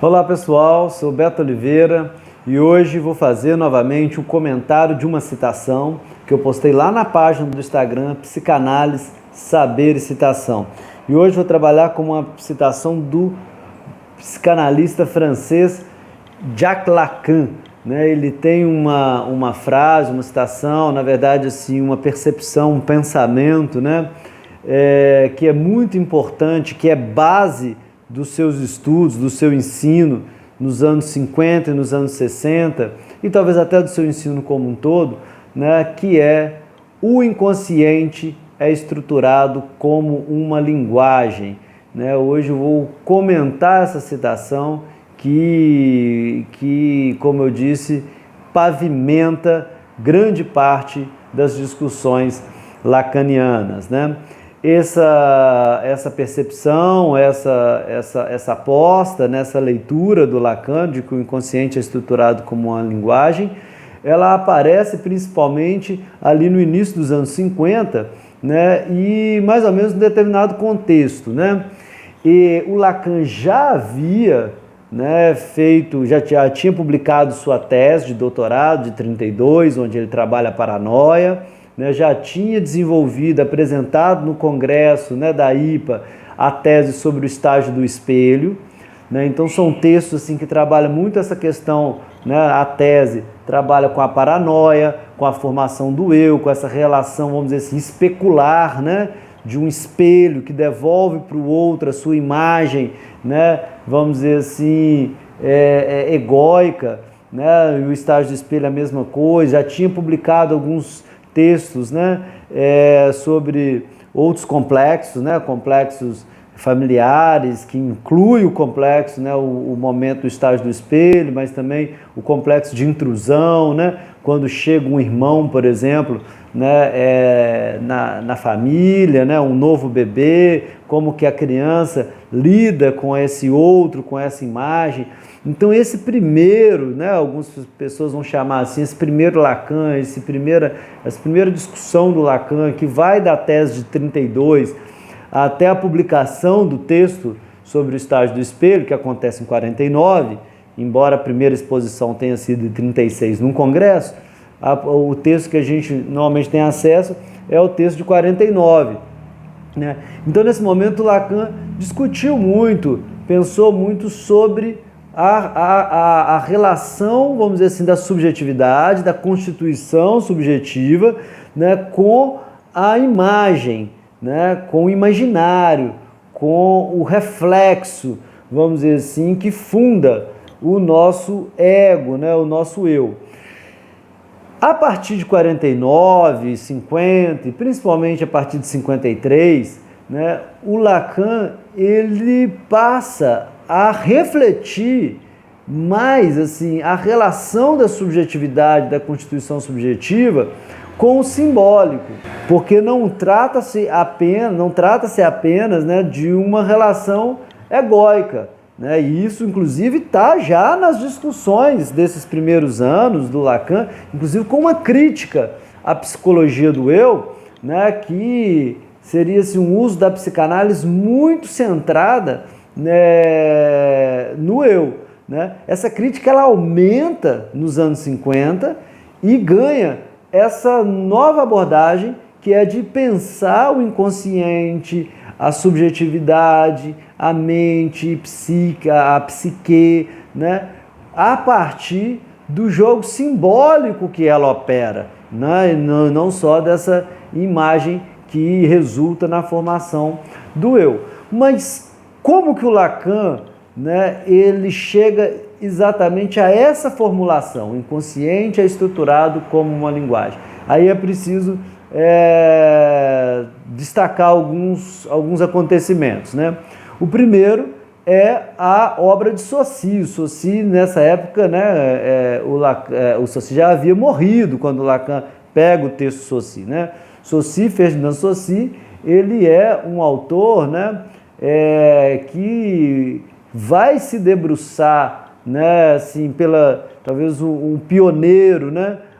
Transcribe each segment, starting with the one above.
Olá pessoal, sou Beto Oliveira e hoje vou fazer novamente um comentário de uma citação que eu postei lá na página do Instagram, Psicanálise, Saber e Citação. E hoje vou trabalhar com uma citação do psicanalista francês Jacques Lacan. Ele tem uma frase, uma citação, na verdade assim, uma percepção, um pensamento, que é muito importante, que é base dos seus estudos, do seu ensino nos anos 50 e nos anos 60 e talvez até do seu ensino como um todo, que é: o inconsciente é estruturado como uma linguagem. Hoje eu vou comentar essa citação que, como eu disse, pavimenta grande parte das discussões lacanianas. Essa percepção, essa aposta nessa leitura do Lacan, de que o inconsciente é estruturado como uma linguagem, ela aparece principalmente ali no início dos anos 50, e mais ou menos em determinado contexto. E o Lacan já havia já tinha publicado sua tese de doutorado de 32, onde ele trabalha a paranoia, já tinha desenvolvido, apresentado no congresso da IPA a tese sobre o estágio do espelho. Então são textos assim, que trabalham muito essa questão, a tese trabalha com a paranoia, com a formação do eu, com essa relação, vamos dizer assim, especular, de um espelho que devolve para o outro a sua imagem, vamos dizer assim, egóica, e o estágio do espelho é a mesma coisa. Já tinha publicado alguns textos sobre outros complexos, complexos familiares, que inclui o complexo, o momento do estágio do espelho, mas também o complexo de intrusão, quando chega um irmão, por exemplo, na família, um novo bebê, como que a criança lida com esse outro, com essa imagem. Então esse primeiro, algumas pessoas vão chamar assim, esse primeiro Lacan, essa primeira discussão do Lacan, que vai da tese de 32 até a publicação do texto sobre o estágio do espelho, que acontece em 49, embora a primeira exposição tenha sido em 36 num congresso, o texto que a gente normalmente tem acesso é o texto de 49. Então, nesse momento, Lacan discutiu muito, pensou muito sobre a relação, vamos dizer assim, da subjetividade, da constituição subjetiva, com a imagem, com o imaginário, com o reflexo, vamos dizer assim, que funda o nosso ego, o nosso eu. A partir de 49, 50 e principalmente a partir de 53, o Lacan ele passa a refletir mais assim a relação da subjetividade, da constituição subjetiva com o simbólico, porque não trata-se apenas de uma relação egóica. E isso, inclusive, está já nas discussões desses primeiros anos do Lacan, inclusive com uma crítica à psicologia do eu, que seria assim, um uso da psicanálise muito centrada no eu. Essa crítica ela aumenta nos anos 50 e ganha essa nova abordagem, que é de pensar o inconsciente, a subjetividade, a mente, a psique, a partir do jogo simbólico que ela opera, não só dessa imagem que resulta na formação do eu. Mas como que o Lacan, ele chega exatamente a essa formulação? O inconsciente é estruturado como uma linguagem. Aí é preciso destacar alguns acontecimentos. O primeiro é a obra de Saussure. O Saussure, nessa época, o Saussure já havia morrido quando o Lacan pega o texto de Saussure. Saussure, Ferdinand Saussure, ele é um autor que vai se debruçar, assim, talvez um pioneiro,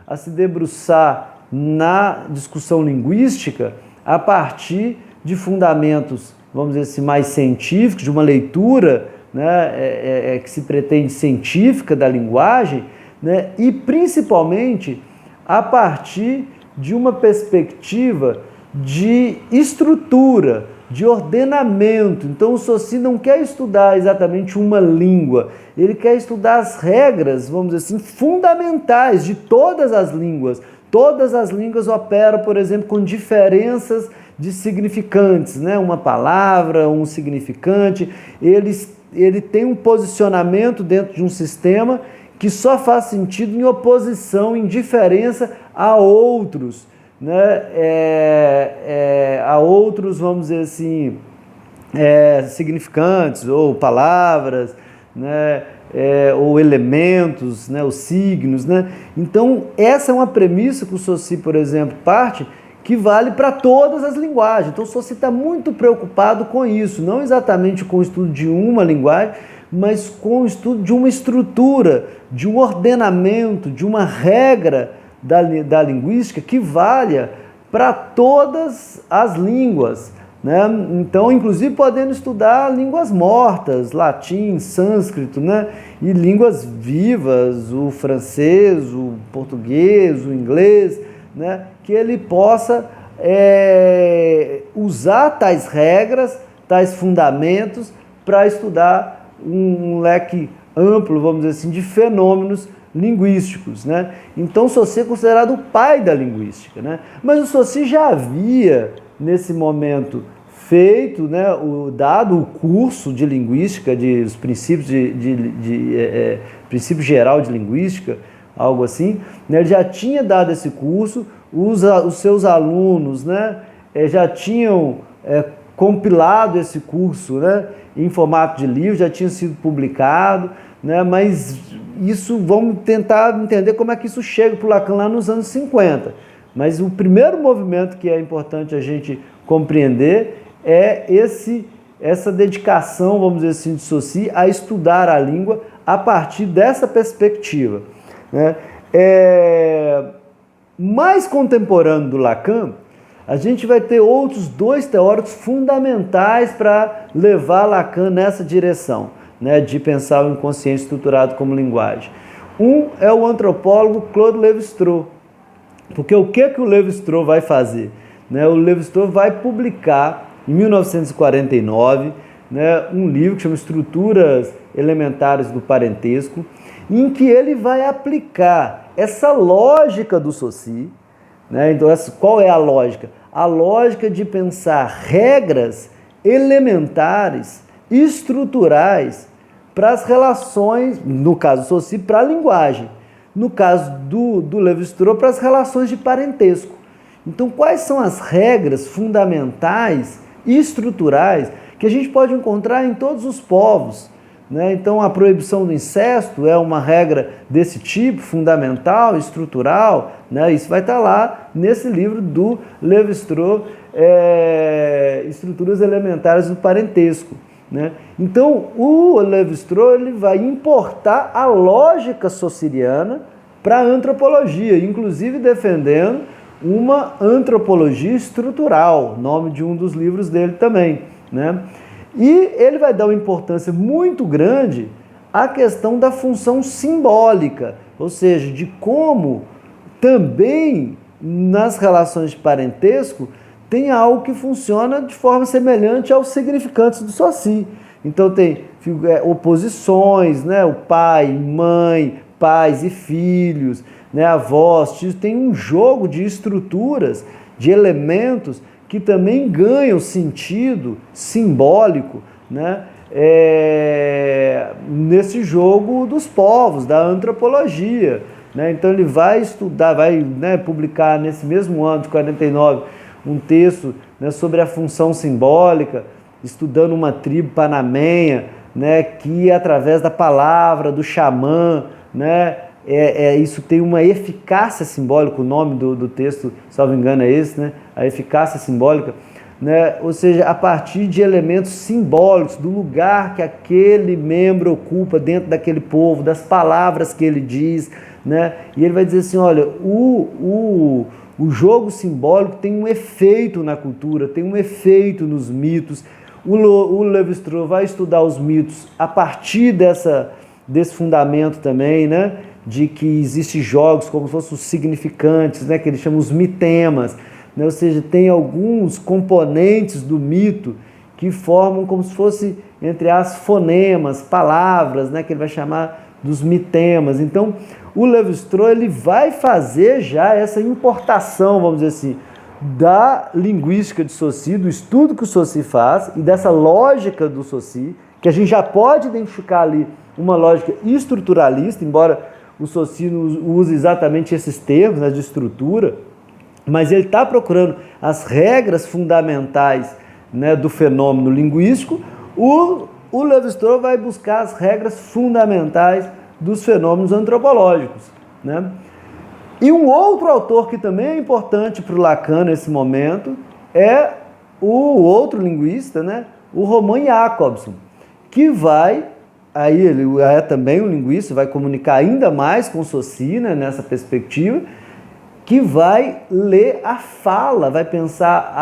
a se debruçar na discussão linguística a partir de fundamentos, vamos dizer assim, mais científicos, de uma leitura né, que se pretende científica da linguagem, né, e principalmente a partir de uma perspectiva de estrutura, de ordenamento. Então o Saussure não quer estudar exatamente uma língua, ele quer estudar as regras, vamos dizer assim, fundamentais de todas as línguas. Todas as línguas operam, por exemplo, com diferenças de significantes, né? Uma palavra, um significante, ele tem um posicionamento dentro de um sistema que só faz sentido em oposição, em diferença a outros, né? A outros, vamos dizer assim, significantes ou palavras, né? Ou elementos, né? Os signos, né? Então, essa é uma premissa que o Saussure, por exemplo, parte, que vale para todas as linguagens. Então, o Saussure está muito preocupado com isso, não exatamente com o estudo de uma linguagem, mas com o estudo de uma estrutura, de um ordenamento, de uma regra da linguística que valha para todas as línguas, né? Então, inclusive, podendo estudar línguas mortas, latim, sânscrito, né? E línguas vivas, o francês, o português, o inglês, né? Que ele possa usar tais regras, tais fundamentos para estudar um leque amplo, vamos dizer assim, de fenômenos linguísticos, né? Então, o Saussure é considerado o pai da linguística, né? Mas o Saussure já havia, nesse momento, feito, né, dado o curso de linguística, os princípios princípio geral de linguística, algo assim, né? Ele já tinha dado esse curso, os seus alunos, né, já tinham compilado esse curso, né, em formato de livro, já tinha sido publicado, né, mas isso, vamos tentar entender como é que isso chega para o Lacan lá nos anos 50. Mas o primeiro movimento que é importante a gente compreender é essa dedicação, vamos dizer assim, de Saussure a estudar a língua a partir dessa perspectiva, né? Mais contemporâneo do Lacan, a gente vai ter outros dois teóricos fundamentais para levar Lacan nessa direção, né, de pensar o inconsciente estruturado como linguagem. Um é o antropólogo Claude Lévi-Strauss, porque o que o Lévi-Strauss vai fazer? Né, o Lévi-Strauss vai publicar, em 1949, né, um livro que chama Estruturas Elementares do Parentesco, em que ele vai aplicar essa lógica do Saussure, né? Então, qual é a lógica? A lógica de pensar regras elementares, estruturais, para as relações, no caso do Saussure, para a linguagem, no caso do Lévi-Strauss, para as relações de parentesco. Então, quais são as regras fundamentais e estruturais que a gente pode encontrar em todos os povos, né? Então, a proibição do incesto é uma regra desse tipo, fundamental, estrutural, né? Isso vai estar lá nesse livro do Lévi-Strauss, Estruturas Elementares do Parentesco, né? Então, o Lévi-Strauss ele vai importar a lógica saussuriana para a antropologia, inclusive defendendo uma antropologia estrutural, nome de um dos livros dele também, né? E ele vai dar uma importância muito grande à questão da função simbólica, ou seja, de como também nas relações de parentesco tem algo que funciona de forma semelhante aos significantes do Saussure. Então tem oposições, né? O pai, mãe, pais e filhos, né? Avós, tios, tem um jogo de estruturas, de elementos que também ganham sentido simbólico, né? Nesse jogo dos povos, da antropologia, né? Então ele vai estudar, vai, né, publicar nesse mesmo ano de 49 um texto, né, sobre a função simbólica, estudando uma tribo panamenha, né, que através da palavra do xamã, né, isso tem uma eficácia simbólica, o nome do texto, salvo engano, é esse, né? A eficácia simbólica, né? Ou seja, a partir de elementos simbólicos, do lugar que aquele membro ocupa dentro daquele povo, das palavras que ele diz, né? E ele vai dizer assim, olha, o jogo simbólico tem um efeito na cultura, tem um efeito nos mitos, O Lévi-Strauss vai estudar os mitos a partir desse fundamento também, né? De que existem jogos como se fossem os significantes, né? Que ele chama os mitemas, né? Ou seja, tem alguns componentes do mito que formam como se fosse, entre as fonemas, palavras, né? Que ele vai chamar dos mitemas. Então, o Lévi-Strauss ele vai fazer já essa importação, vamos dizer assim, da linguística de Saussure, do estudo que o Saussure faz e dessa lógica do Saussure, que a gente já pode identificar ali uma lógica estruturalista, embora o Saussure não use exatamente esses termos, né, de estrutura, mas ele está procurando as regras fundamentais, né, do fenômeno linguístico. O Lévi-Strauss vai buscar as regras fundamentais dos fenômenos antropológicos, né? E um outro autor que também é importante para o Lacan nesse momento é o outro linguista, né? O Roman Jakobson, que vai, aí ele é também um linguista, vai comunicar ainda mais com Saussure, né, nessa perspectiva, que vai ler a fala, vai pensar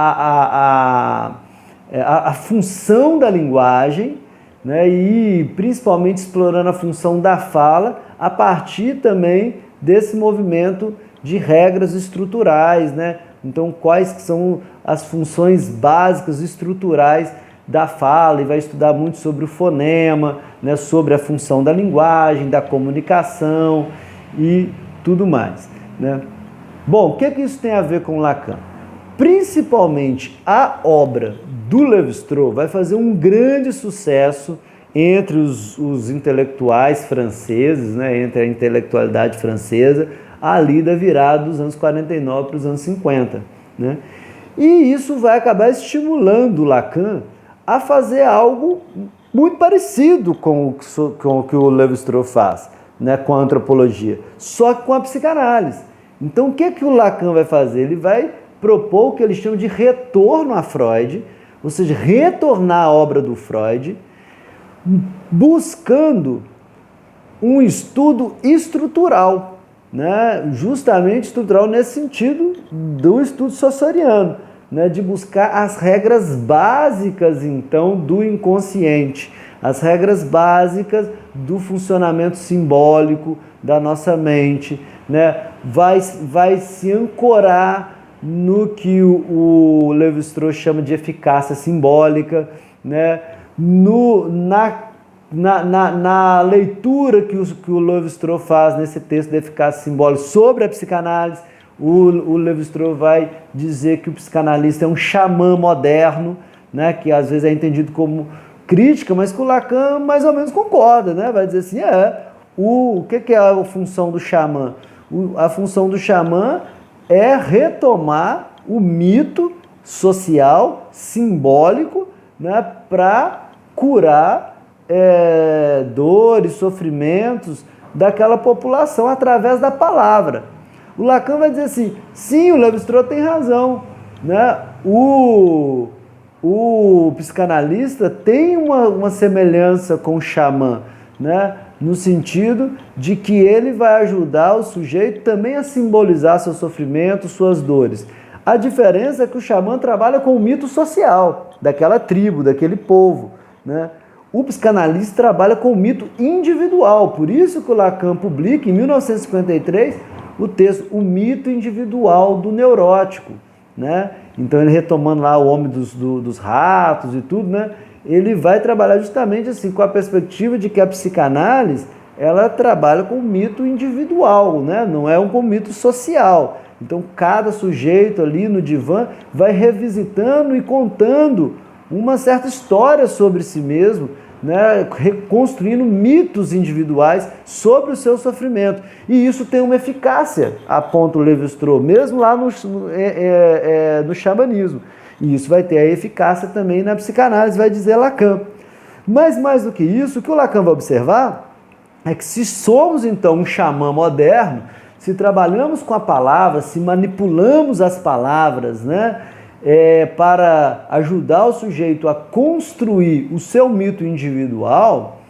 a função da linguagem, né, e principalmente explorando a função da fala a partir também desse movimento de regras estruturais, né? Então, quais que são as funções básicas estruturais da fala, e vai estudar muito sobre o fonema, né, sobre a função da linguagem, da comunicação e tudo mais, né? Bom, o que isso tem a ver com Lacan? Principalmente a obra do Lévi-Strauss vai fazer um grande sucesso entre os intelectuais franceses, né, entre a intelectualidade francesa, ali da virada dos anos 49 para os anos 50. Né? E isso vai acabar estimulando Lacan a fazer algo muito parecido com o que o Lévi-Strauss faz, né, com a antropologia, só que com a psicanálise. Então, o que o Lacan vai fazer? Ele vai propor o que ele chama de retorno a Freud, ou seja, retornar à obra do Freud, buscando um estudo estrutural, né? Justamente estrutural nesse sentido do estudo saussuriano, né? De buscar as regras básicas, então, do inconsciente, as regras básicas do funcionamento simbólico da nossa mente, né? Vai se ancorar no que o Lévi-Strauss chama de eficácia simbólica, né? Na leitura que o Lévi-Strauss faz nesse texto de eficácia simbólica sobre a psicanálise, o Lévi-Strauss vai dizer que o psicanalista é um xamã moderno, né? Que às vezes é entendido como crítica, mas que o Lacan mais ou menos concorda, né? Vai dizer assim, o que é a função do xamã? A função do xamã é retomar o mito social, simbólico, né, para curar dores, sofrimentos daquela população através da palavra. O Lacan vai dizer assim, sim, o Lévi-Strauss tem razão, né? O psicanalista tem uma semelhança com o xamã, né? No sentido de que ele vai ajudar o sujeito também a simbolizar seu sofrimento, suas dores. A diferença é que o xamã trabalha com o mito social daquela tribo, daquele povo, né? O psicanalista trabalha com o mito individual, por isso que o Lacan publica em 1953 o texto O Mito Individual do Neurótico, né? Então ele retomando lá o homem dos ratos e tudo, né? Ele vai trabalhar justamente assim com a perspectiva de que a psicanálise ela trabalha com o mito individual, né? Não é um mito social. Então cada sujeito ali no divã vai revisitando e contando uma certa história sobre si mesmo, né? Reconstruindo mitos individuais sobre o seu sofrimento. E isso tem uma eficácia, aponta o Lévi-Strauss, mesmo lá no xamanismo. E isso vai ter a eficácia também na psicanálise, vai dizer Lacan. Mas mais do que isso, o que o Lacan vai observar é que se somos então um xamã moderno, se trabalhamos com a palavra, se manipulamos as palavras, né, para ajudar o sujeito a construir o seu mito individual,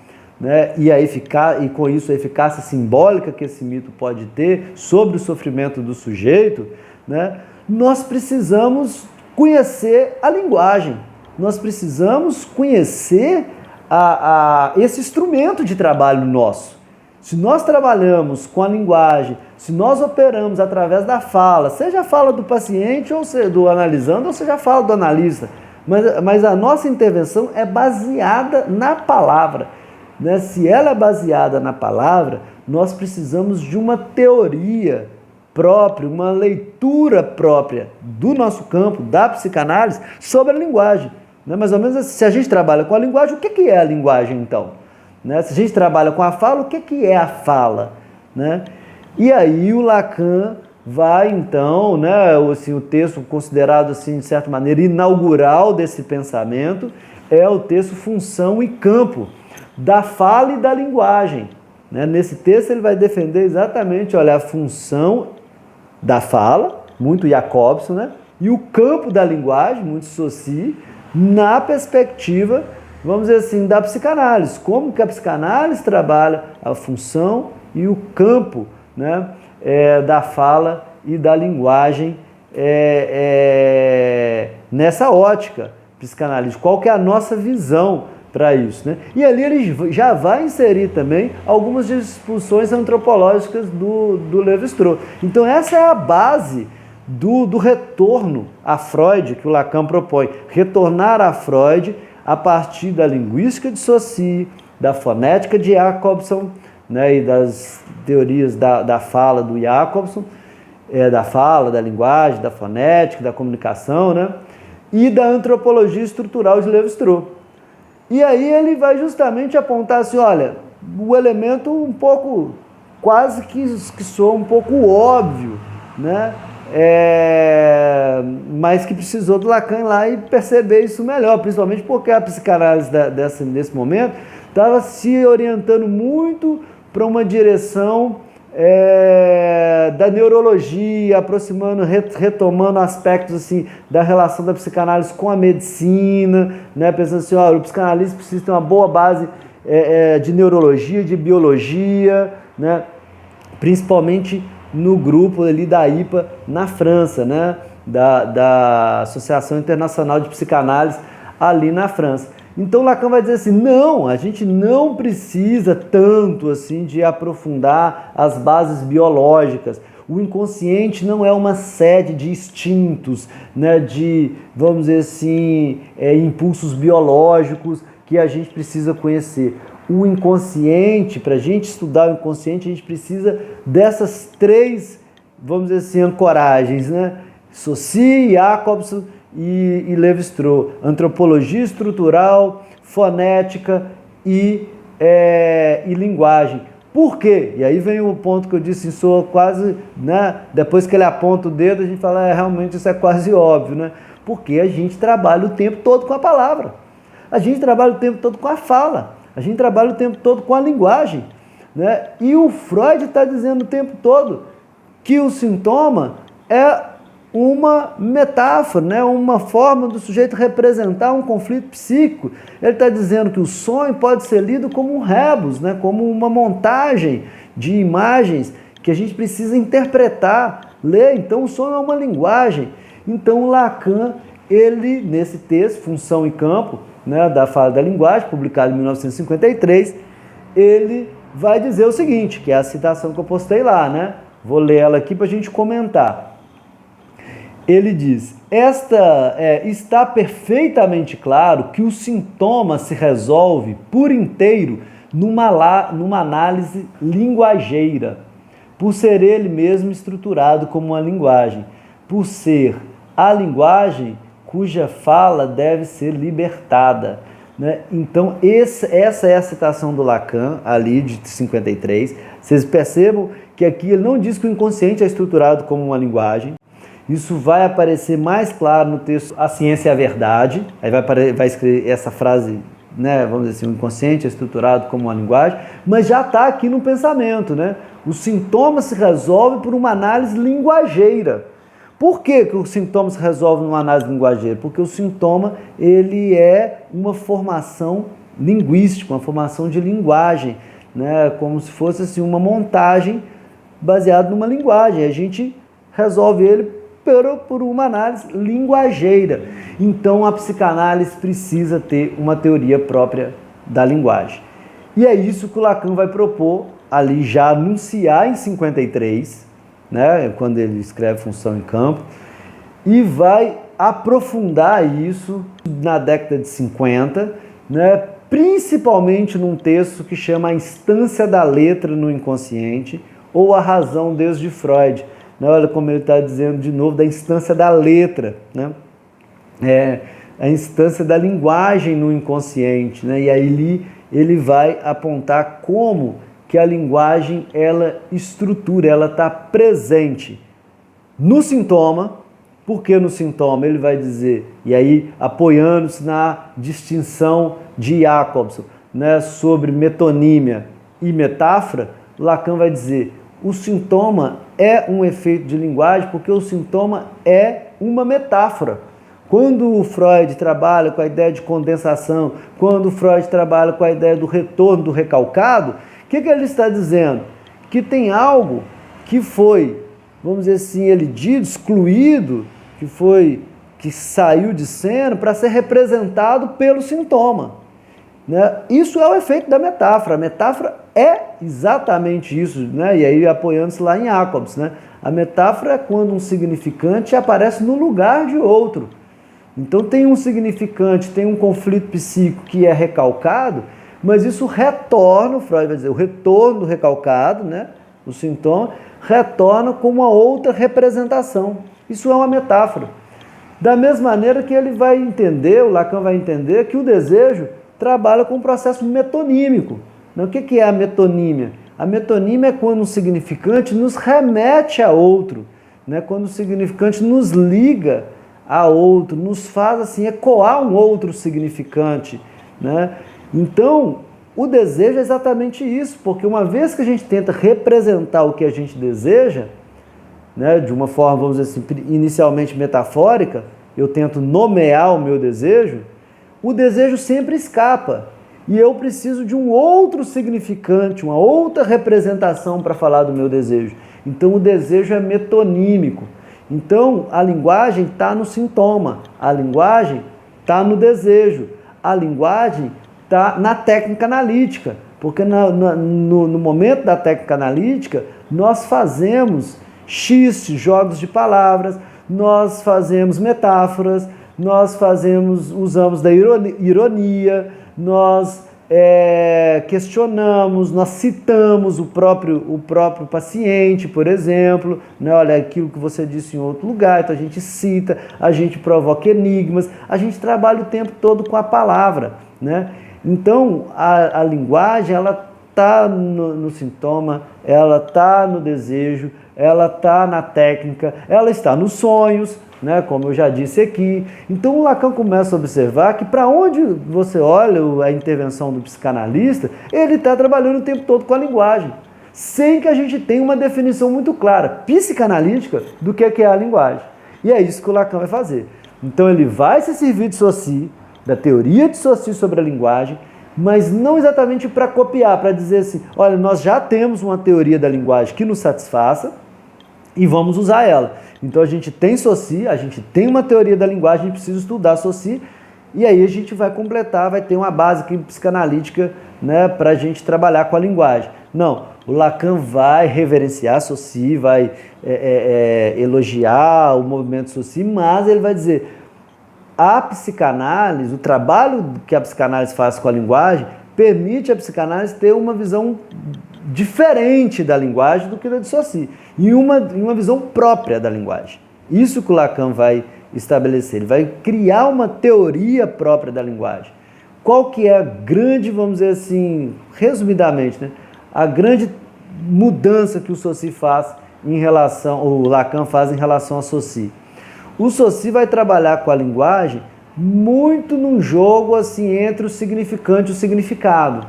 né, e com isso a eficácia simbólica que esse mito pode ter sobre o sofrimento do sujeito, né, nós precisamos conhecer a linguagem, nós precisamos conhecer esse instrumento de trabalho nosso. Se nós trabalhamos com a linguagem, se nós operamos através da fala, seja a fala do paciente ou seja do analisando, ou seja a fala do analista, mas a nossa intervenção é baseada na palavra, né? Se ela é baseada na palavra, nós precisamos de uma teoria própria, uma leitura própria do nosso campo, da psicanálise, sobre a linguagem. Né? Mais ou menos assim, se a gente trabalha com a linguagem, o que é a linguagem então? Né? Se a gente trabalha com a fala, o que é a fala? Né? E aí o Lacan vai então, né, assim, o texto considerado assim, de certa maneira inaugural desse pensamento é o texto Função e Campo, da fala e da linguagem. Né? Nesse texto ele vai defender exatamente, olha, a função da fala, muito Jacobson, né? E o campo da linguagem, muito Saussure, na perspectiva, vamos dizer assim, da psicanálise. Como que a psicanálise trabalha a função e o campo, né, da fala e da linguagem nessa ótica psicanalítica. Qual que é a nossa visão para isso, né? E ali ele já vai inserir também algumas discussões antropológicas do Lévi-Strauss. Então essa é a base do retorno a Freud que o Lacan propõe. Retornar a Freud a partir da linguística de Saussure, da fonética de Jacobson, né, e das teorias da fala do Jacobson, da fala, da linguagem, da fonética, da comunicação, né, e da antropologia estrutural de Lévi-Strauss. E aí ele vai justamente apontar assim, olha, o elemento um pouco, quase que soa um pouco óbvio, né? Mas que precisou do Lacan ir lá e perceber isso melhor, principalmente porque a psicanálise nesse momento estava se orientando muito para uma direção da neurologia, aproximando, retomando aspectos assim, da relação da psicanálise com a medicina, né? Pensando assim, ó, o psicanalista precisa ter uma boa base de neurologia, de biologia, né? Principalmente no grupo ali da IPA na França, né? Da Associação Internacional de Psicanálise ali na França. Então Lacan vai dizer assim, não, a gente não precisa tanto assim de aprofundar as bases biológicas. O inconsciente não é uma sede de instintos, né, de, vamos dizer assim, impulsos biológicos que a gente precisa conhecer. O inconsciente, para a gente estudar o inconsciente, a gente precisa dessas três, vamos dizer assim, ancoragens, né? Saussure, Jacobson e Lévi-Strauss, antropologia estrutural, fonética e linguagem. Por quê? E aí vem o ponto que eu disse, soa quase, né? Depois que ele aponta o dedo, a gente fala, realmente isso é quase óbvio, né? Porque a gente trabalha o tempo todo com a palavra, a gente trabalha o tempo todo com a fala, a gente trabalha o tempo todo com a linguagem, né? E o Freud está dizendo o tempo todo que o sintoma é uma metáfora, né? Uma forma do sujeito representar um conflito psíquico. Ele está dizendo que o sonho pode ser lido como um rebus, né? Como uma montagem de imagens que a gente precisa interpretar, ler. Então o sonho é uma linguagem. Então o Lacan, ele, nesse texto, Função e Campo, né, da fala da linguagem, publicado em 1953, ele vai dizer o seguinte, que é a citação que eu postei lá, né? Vou ler ela aqui para a gente comentar. Ele diz, está perfeitamente claro que o sintoma se resolve por inteiro numa análise linguageira, por ser ele mesmo estruturado como uma linguagem, por ser a linguagem cuja fala deve ser libertada. Né? Então, essa é a citação do Lacan, ali de 53. Vocês percebam que aqui ele não diz que o inconsciente é estruturado como uma linguagem. Isso vai aparecer mais claro no texto A Ciência e a Verdade. Aí vai escrever essa frase, né? Vamos dizer assim, o inconsciente é estruturado como uma linguagem, mas já está aqui no pensamento, né? O sintoma se resolve por uma análise linguageira. Por que o sintoma se resolve numa análise linguageira? Porque o sintoma, ele é uma formação linguística, uma formação de linguagem, né? Como se fosse assim, uma montagem baseada numa linguagem. A gente resolve ele por uma análise linguageira. Então a psicanálise precisa ter uma teoria própria da linguagem. E é isso que o Lacan vai propor ali já anunciar em 53, né, quando ele escreve Função em Campo, e vai aprofundar isso na década de 50, né, principalmente num texto que chama A Instância da Letra no Inconsciente, ou A Razão desde Freud. Né, olha como ele está dizendo de novo da instância da letra, né, a instância da linguagem no inconsciente, né, e aí ele vai apontar como que a linguagem, ela estrutura, ela está presente no sintoma, porque no sintoma ele vai dizer, e aí apoiando-se na distinção de Jacobson, né, sobre metonímia e metáfora, Lacan vai dizer, o sintoma é um efeito de linguagem porque o sintoma é uma metáfora. Quando o Freud trabalha com a ideia de condensação, quando o Freud trabalha com a ideia do retorno do recalcado, o que ele está dizendo? Que tem algo que foi, vamos dizer assim, excluído, que saiu de cena para ser representado pelo sintoma. Né? Isso é o efeito da metáfora. A metáfora é exatamente isso, né? E aí apoiando-se lá em Jacobs. Né? A metáfora é quando um significante aparece no lugar de outro. Então tem um significante, tem um conflito psíquico que é recalcado, mas isso retorna, o Freud vai dizer, o retorno do recalcado, né, o sintoma, retorna com uma outra representação. Isso é uma metáfora. Da mesma maneira que ele vai entender, o Lacan vai entender, que o desejo trabalha com um processo metonímico. O que é a metonímia? A metonímia é quando um significante nos remete a outro, né, quando o significante nos liga a outro, nos faz assim ecoar um outro significante, né? Então, o desejo é exatamente isso, porque uma vez que a gente tenta representar o que a gente deseja, né, de uma forma, vamos dizer assim, inicialmente metafórica, eu tento nomear o meu desejo, o desejo sempre escapa. E eu preciso de um outro significante, uma outra representação para falar do meu desejo. Então, o desejo é metonímico. Então, a linguagem está no sintoma, a linguagem está no desejo, a linguagem está na técnica analítica, porque no momento da técnica analítica, nós fazemos xistes, jogos de palavras, nós fazemos metáforas, nós usamos da ironia, nós questionamos, nós citamos o próprio paciente, por exemplo, né? Olha aquilo que você disse em outro lugar, então a gente cita, a gente provoca enigmas, a gente trabalha o tempo todo com a palavra, né? Então a linguagem, ela está no sintoma, ela está no desejo, ela está na técnica, ela está nos sonhos, né, como eu já disse aqui. Então o Lacan começa a observar que para onde você olha a intervenção do psicanalista, ele está trabalhando o tempo todo com a linguagem, sem que a gente tenha uma definição muito clara, psicanalítica, do que é a linguagem. E é isso que o Lacan vai fazer. Então ele vai se servir de Saussure, da teoria de Saussure sobre a linguagem, mas não exatamente para copiar, para dizer assim, olha, nós já temos uma teoria da linguagem que nos satisfaça e vamos usar ela. Então a gente tem Saussure, a gente tem uma teoria da linguagem, a gente precisa estudar Saussure, e aí a gente vai completar, vai ter uma base psicanalítica, né, para a gente trabalhar com a linguagem. Não, o Lacan vai reverenciar Saussure, vai elogiar o movimento Saussure, mas ele vai dizer, a psicanálise, o trabalho que a psicanálise faz com a linguagem, permite a psicanálise ter uma visão diferente da linguagem do que da de Saussure, e uma visão própria da linguagem. Isso que o Lacan vai estabelecer, ele vai criar uma teoria própria da linguagem. Qual que é a grande, vamos dizer assim, resumidamente, né, a grande mudança que o Saussure faz o Lacan faz em relação a Saussure? O Saussure vai trabalhar com a linguagem muito num jogo assim entre o significante e o significado,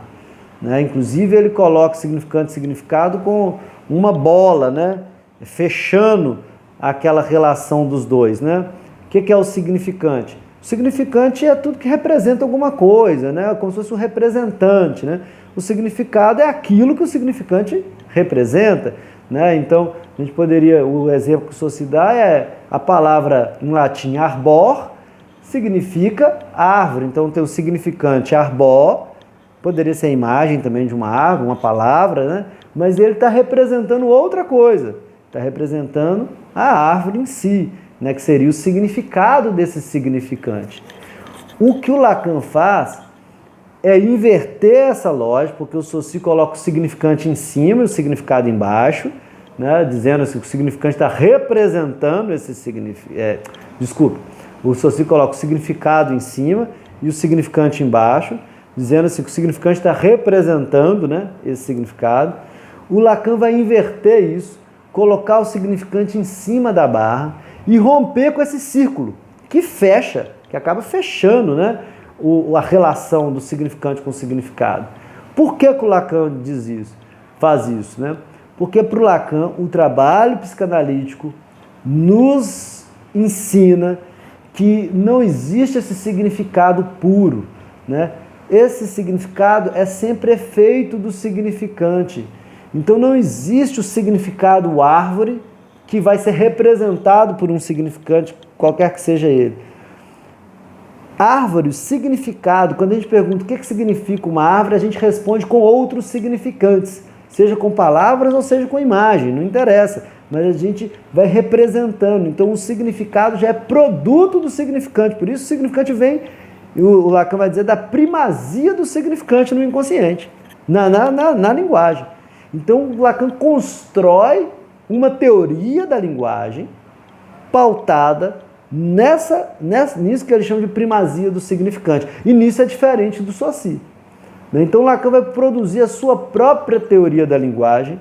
né? Inclusive ele coloca significante e significado com uma bola, né, fechando aquela relação dos dois, né? O que é o significante? O significante é tudo que representa alguma coisa, né? Como se fosse um representante, né? O significado é aquilo que o significante representa, né? Então, a gente poderia, o exemplo que o Saussure dá é a palavra em latim arbor, significa árvore. Então tem o significante arbó, poderia ser a imagem também de uma árvore, uma palavra, né? Mas ele está representando outra coisa, está representando a árvore em si, né? Que seria o significado desse significante. O que o Lacan faz é inverter essa lógica, porque o Saussure coloca o significante em cima e o significado embaixo, né? Dizendo assim, que o significante está representando esse significado. Desculpe, o Saussure coloca o significado em cima e o significante embaixo, dizendo assim que o significante está representando, né, esse significado. O Lacan vai inverter isso, colocar o significante em cima da barra e romper com esse círculo que fecha, que acaba fechando, né, a relação do significante com o significado. Por que o Lacan diz isso? Faz isso, né? Porque para o Lacan o trabalho psicanalítico nos ensina que não existe esse significado puro, né? Esse significado é sempre efeito do significante. Então não existe o significado árvore que vai ser representado por um significante, qualquer que seja ele. Árvore, o significado, quando a gente pergunta o que significa uma árvore, a gente responde com outros significantes, seja com palavras ou seja com imagem, não interessa, mas a gente vai representando. Então o significado já é produto do significante, por isso o significante vem, o Lacan vai dizer, da primazia do significante no inconsciente, na linguagem. Então o Lacan constrói uma teoria da linguagem pautada nisso que ele chama de primazia do significante. E nisso é diferente do Saussure. Então Lacan vai produzir a sua própria teoria da linguagem,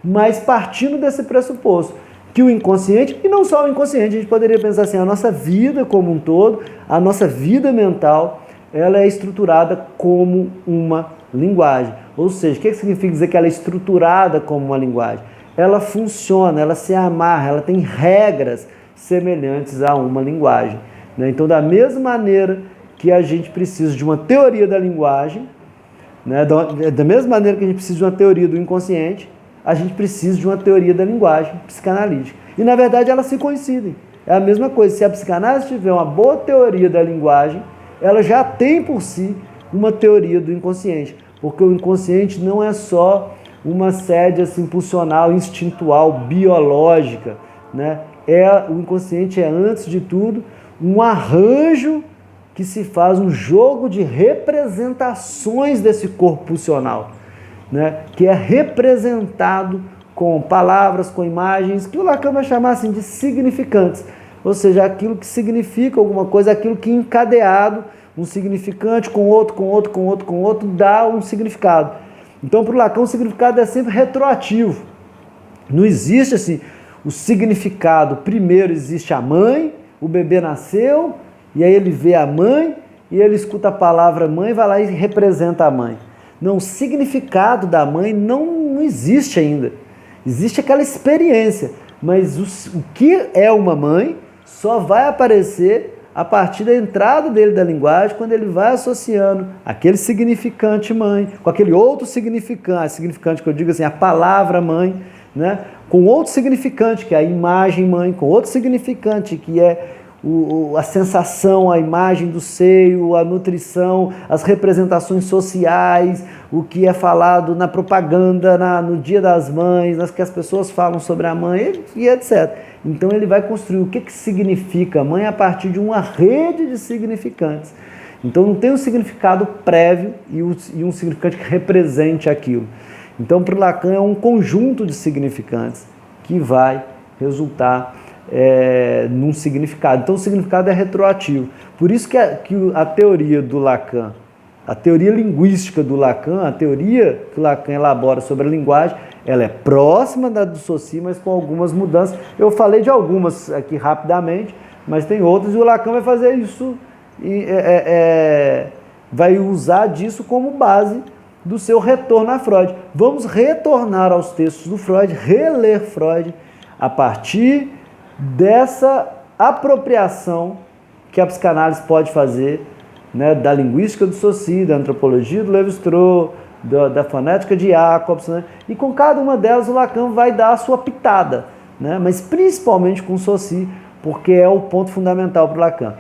mas partindo desse pressuposto, que o inconsciente, e não só o inconsciente, a gente poderia pensar assim, a nossa vida como um todo, a nossa vida mental, ela é estruturada como uma linguagem. Ou seja, o que significa dizer que ela é estruturada como uma linguagem? Ela funciona, ela se amarra, ela tem regras semelhantes a uma linguagem. Então, da mesma maneira que a gente precisa de uma teoria da linguagem, da mesma maneira que a gente precisa de uma teoria do inconsciente, a gente precisa de uma teoria da linguagem psicanalítica. E, na verdade, elas se coincidem. É a mesma coisa. Se a psicanálise tiver uma boa teoria da linguagem, ela já tem por si uma teoria do inconsciente. Porque o inconsciente não é só uma sede assim, pulsional, instintual, biológica, né? O inconsciente é, antes de tudo, um arranjo que se faz, um jogo de representações desse corpo pulsional, né? Que é representado com palavras, com imagens, que o Lacan vai chamar assim, de significantes. Ou seja, aquilo que significa alguma coisa, aquilo que encadeado, um significante com outro, dá um significado. Então, para o Lacan, o significado é sempre retroativo. Não existe assim, o significado, primeiro existe a mãe, o bebê nasceu, e aí ele vê a mãe, e ele escuta a palavra mãe, vai lá e representa a mãe. Não, o significado da mãe não existe ainda. Existe aquela experiência, mas o que é uma mãe só vai aparecer a partir da entrada dele da linguagem, quando ele vai associando aquele significante mãe, com aquele outro significante que eu digo assim, a palavra mãe, né? Com outro significante, que é a imagem mãe, com outro significante, que é a sensação, a imagem do seio, a nutrição, as representações sociais, o que é falado na propaganda, no Dia das Mães, nas que as pessoas falam sobre a mãe, e etc. Então ele vai construir o que significa mãe a partir de uma rede de significantes. Então não tem um significado prévio e um significante que represente aquilo. Então para o Lacan é um conjunto de significantes que vai resultar num significado. Então o significado é retroativo. Por isso que a teoria do Lacan, a teoria linguística do Lacan, a teoria que o Lacan elabora sobre a linguagem, ela é próxima da do Saussure, mas com algumas mudanças. Eu falei de algumas aqui rapidamente, mas tem outras, e o Lacan vai fazer isso, vai usar disso como base do seu retorno a Freud. Vamos retornar aos textos do Freud, reler Freud a partir dessa apropriação que a psicanálise pode fazer, né, da linguística do Saussure, da antropologia do Lévi-Strauss, da fonética de Jacobs, né, e com cada uma delas o Lacan vai dar a sua pitada, né, mas principalmente com o Saussure, porque é o ponto fundamental para o Lacan.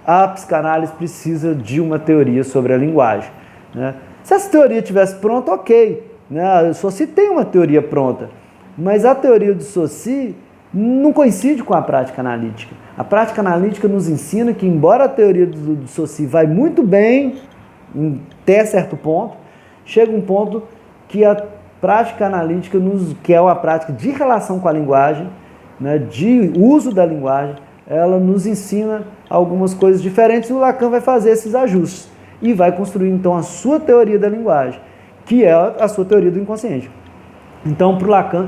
a psicanálise precisa de uma teoria sobre a linguagem, né? Se essa teoria tivesse pronta, ok, né? O Saussure tem uma teoria pronta, mas a teoria do Saussure não coincide com a prática analítica. A prática analítica nos ensina que, embora a teoria do Saussure vai muito bem até certo ponto, chega um ponto que a prática analítica, que é uma prática de relação com a linguagem, né, de uso da linguagem, ela nos ensina algumas coisas diferentes e o Lacan vai fazer esses ajustes e vai construir então a sua teoria da linguagem, que é a sua teoria do inconsciente. Então, para o Lacan,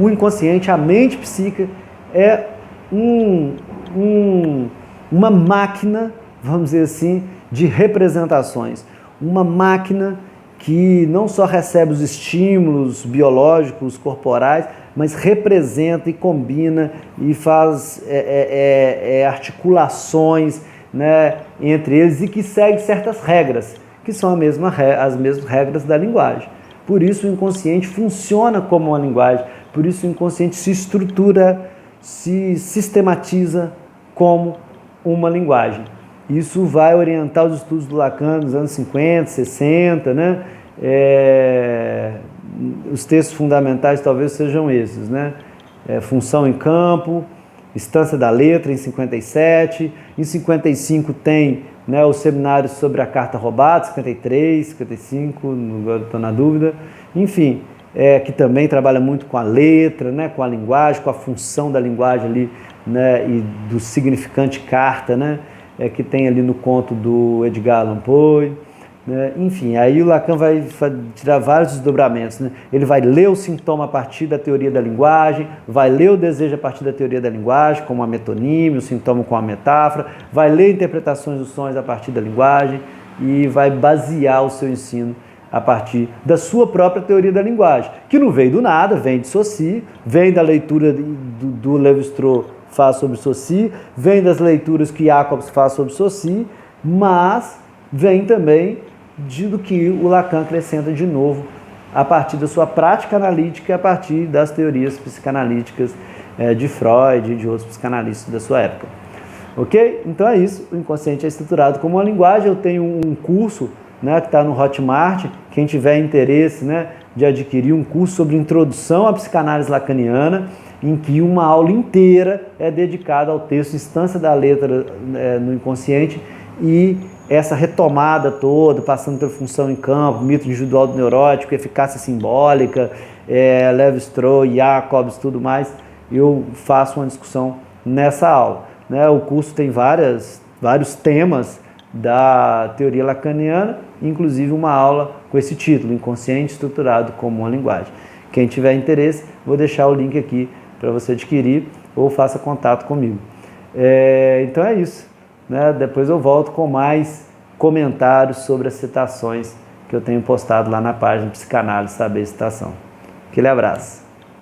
o inconsciente, a mente psíquica, é uma máquina, vamos dizer assim, de representações. Uma máquina que não só recebe os estímulos biológicos, corporais, mas representa e combina e faz articulações, né, entre eles e que segue certas regras, que são as mesmas regras da linguagem. Por isso o inconsciente funciona como uma linguagem, por isso o inconsciente se estrutura, se sistematiza como uma linguagem. Isso vai orientar os estudos do Lacan nos anos 50, 60, né? Os textos fundamentais talvez sejam esses, né? Função em campo, Instância da Letra, em 57, em 55 tem, né, o seminário sobre a carta roubada, 53, 55, agora estou na dúvida, enfim, que também trabalha muito com a letra, né, com a linguagem, com a função da linguagem ali, né, e do significante carta, né, que tem ali no conto do Edgar Allan Poe, né? Enfim, aí o Lacan vai tirar vários desdobramentos, né? Ele vai ler o sintoma a partir da teoria da linguagem, vai ler o desejo a partir da teoria da linguagem, como a metonímia, o sintoma com a metáfora, vai ler interpretações dos sons a partir da linguagem e vai basear o seu ensino a partir da sua própria teoria da linguagem, que não veio do nada, vem de Saussure, vem da leitura do Lévi-Strauss faz sobre Saussure, vem das leituras que Jacobs faz sobre Saussure, mas vem também do que o Lacan acrescenta de novo a partir da sua prática analítica e a partir das teorias psicanalíticas de Freud e de outros psicanalistas da sua época. Ok? Então é isso, o inconsciente é estruturado como uma linguagem. Eu tenho um curso, né, que está no Hotmart, quem tiver interesse, né, de adquirir um curso sobre introdução à psicanálise lacaniana, em que uma aula inteira é dedicada ao texto Instância da Letra no inconsciente e essa retomada toda, passando pela função em campo, mito individual do neurótico, eficácia simbólica, Lévi-Strauss, Jacobs, tudo mais, eu faço uma discussão nessa aula, né? O curso tem vários temas da teoria lacaniana, inclusive uma aula com esse título, Inconsciente Estruturado como uma Linguagem. Quem tiver interesse, vou deixar o link aqui para você adquirir ou faça contato comigo. Então é isso, né? Depois eu volto com mais comentários sobre as citações que eu tenho postado lá na página Psicanálise Saber Citação. Aquele abraço.